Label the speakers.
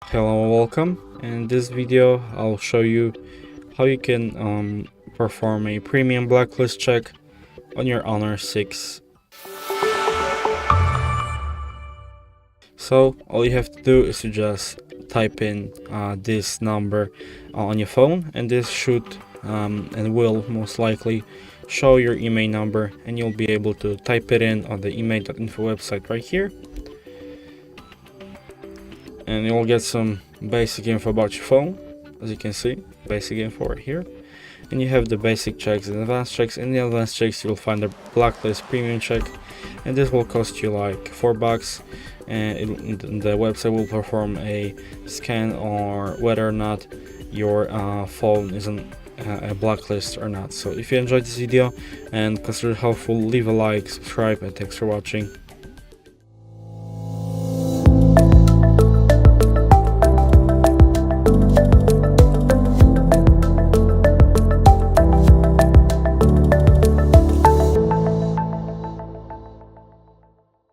Speaker 1: Hello and welcome. In this video I'll show you how you can perform a premium blacklist check on your Honor 6. So all you have to do is to just type in this number on your phone, and this should and will most likely show your email number, and you'll be able to type it in on the email.info website right here, and you'll get some basic info about your phone. As you can see, basic info right here, and you have the basic checks and advanced checks. In the advanced checks you'll find the blacklist premium check, and this will cost you like $4, and the website will perform a scan or whether or not your phone is on a blacklist or not. So if you enjoyed this video and consider it helpful, leave a like, subscribe, and thanks for watching.